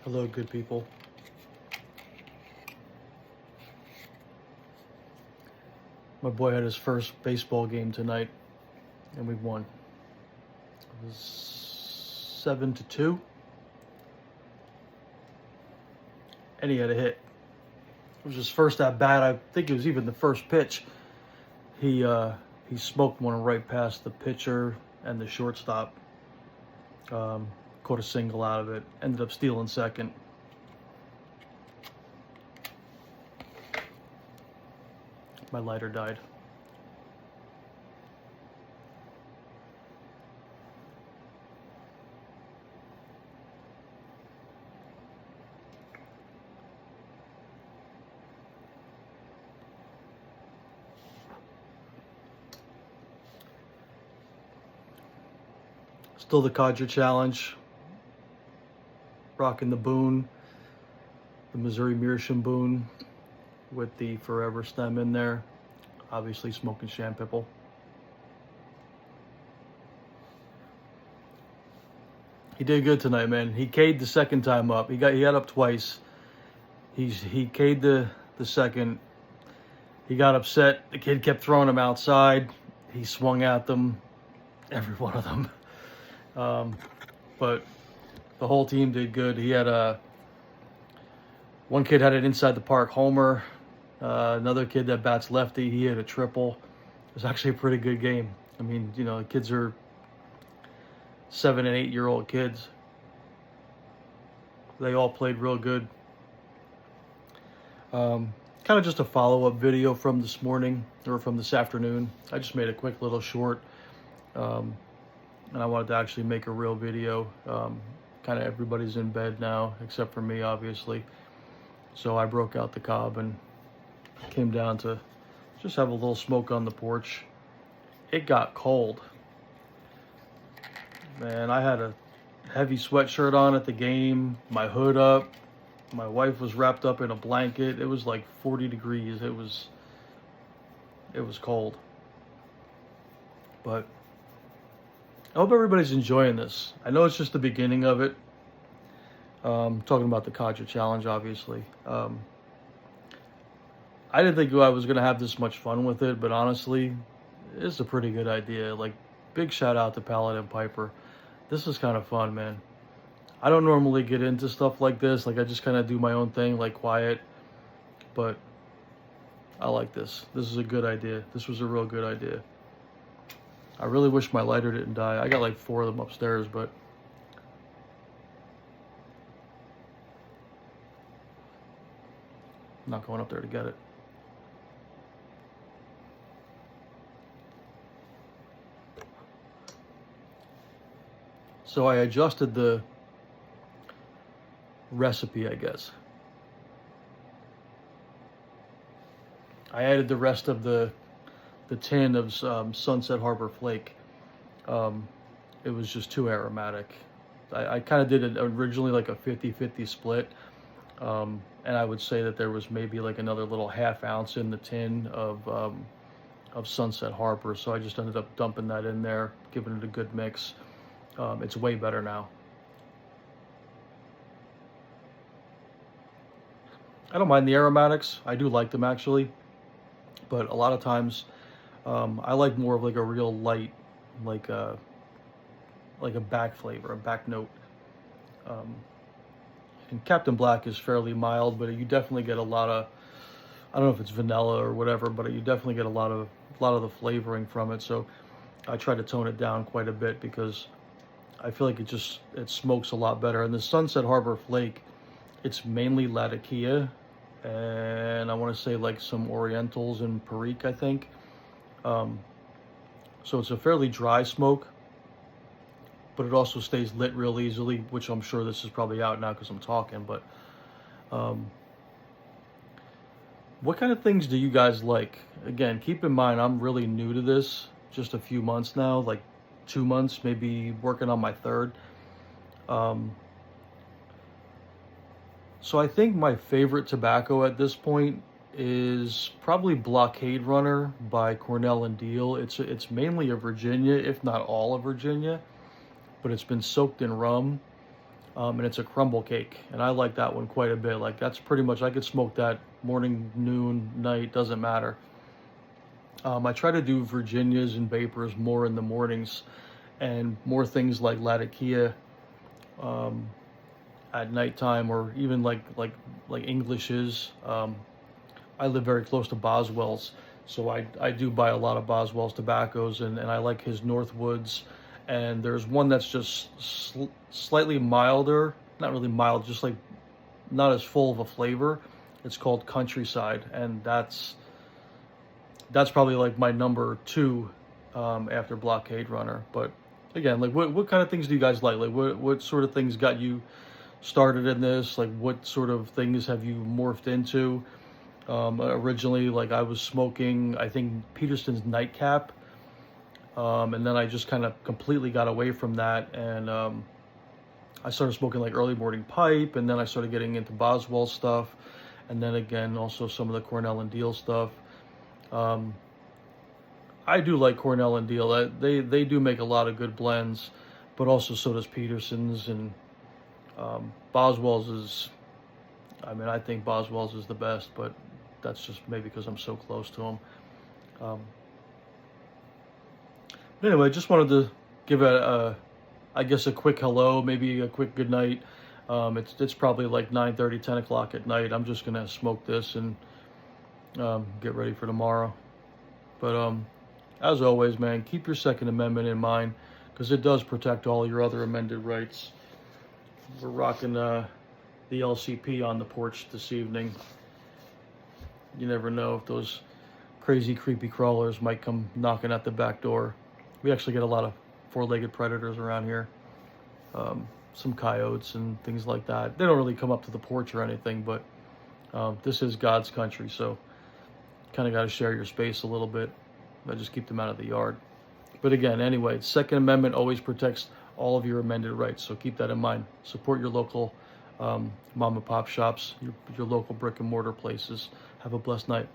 Hello, good people. My boy had his first baseball game tonight, and we won. It was 7-2, and he had a hit. It was his first at bat. I think it was even the first pitch. He smoked one right past the pitcher and the shortstop. Caught a single out of it. Ended up stealing second. My lighter died. Still the Codger challenge. Rocking the Boone, the Missouri Meerschaum Boone with the Forever stem in there. Obviously smoking Sham Pipple. He did good tonight, man. He K'd the second time up. He got up twice. He K'd the second. He got upset. The kid kept throwing him outside. He swung at them, every one of them. But the whole team did good. He had one kid had an inside the park homer. Another kid that bats lefty, he hit a triple. It was actually a pretty good game. I mean, you know, the kids are 7- and 8-year-old kids. They all played real good. Kind of just a follow-up video from this morning, or from this afternoon. I just made a quick little short. And I wanted to actually make a real video. Kind of everybody's in bed now, except for me, obviously. So I broke out the cob and came down to just have a little smoke on the porch. It got cold. Man, I had a heavy sweatshirt on at the game, my hood up. My wife was wrapped up in a blanket. It was like 40 degrees. It was cold. But I hope everybody's enjoying this. I know it's just the beginning of it. Talking about the Codger challenge, obviously. I didn't think I was going to have this much fun with it, but honestly, it's a pretty good idea. Like, big shout out to Paladin Piper. This is kind of fun, man. I don't normally get into stuff like this. Like, I just kind of do my own thing, like quiet. But I like this. This is a good idea. This was a real good idea. I really wish my lighter didn't die. I got like 4 of them upstairs, but I'm not going up there to get it. So I adjusted the recipe, I guess. I added the rest of the tin of Sunset Harbor Flake. It was just too aromatic. I kind of did it originally like a 50-50 split. And I would say that there was maybe like another little ½ ounce in the tin of Sunset Harbor. So I just ended up dumping that in there, giving it a good mix. It's way better now. I don't mind the aromatics. I do like them actually. But a lot of times I like more of like a real light, like a back flavor, a back note. And Captain Black is fairly mild, but you definitely get a lot of, I don't know if it's vanilla or whatever, but you definitely get a lot of the flavoring from it. So I try to tone it down quite a bit because I feel like it smokes a lot better. And the Sunset Harbor Flake, it's mainly Latakia, and I want to say like some Orientals and Perique, I think. So it's a fairly dry smoke, but it also stays lit real easily, which I'm sure this is probably out now because I'm talking. But what kind of things do you guys like? Again, keep in mind, I'm really new to this, just a few months now, like 2 months, maybe working on my 3rd. So I think my favorite tobacco at this point is probably Blockade Runner by Cornell and Deal. It's mainly a Virginia, if not all of Virginia, but it's been soaked in rum. and it's a crumble cake, and I like that one quite a bit. Like that's pretty much, I could smoke that morning, noon, night, doesn't matter. I try to do Virginias and Vapors more in the mornings, and more things like Latakia um, at nighttime, or even like Englishes. I live very close to Boswell's, so I do buy a lot of Boswell's tobaccos, and I like his Northwoods. And there's one that's just slightly milder, not really mild, just like not as full of a flavor. It's called Countryside, and that's probably like my number two after Blockade Runner. But again, like what kind of things do you guys like? Like what sort of things got you started in this? Like what sort of things have you morphed into? Originally, like I was smoking, I think Peterson's Nightcap, and then I just kind of completely got away from that, and I started smoking like early morning pipe, and then I started getting into Boswell stuff, and then again also some of the Cornell and Deal stuff. Um, I do like Cornell and Deal. They do make a lot of good blends, but also so does Peterson's, and Boswell's is. I mean, I think Boswell's is the best, but that's just maybe because I'm so close to them. Um, anyway, I just wanted to give I guess a quick hello, maybe a quick good night. It's probably like 9:30, 10 o'clock at night. I'm just gonna smoke this and get ready for tomorrow. But as always, man, keep your Second Amendment in mind, because it does protect all your other amended rights. We're rocking the LCP on the porch this evening. You never know if those crazy, creepy crawlers might come knocking at the back door. We actually get a lot of four-legged predators around here. Some coyotes and things like that. They don't really come up to the porch or anything, but this is God's country, so kind of got to share your space a little bit. I just keep them out of the yard. But again, anyway, Second Amendment always protects all of your amended rights, so keep that in mind. Support your local mom and pop shops, your local brick and mortar places. Have a blessed night.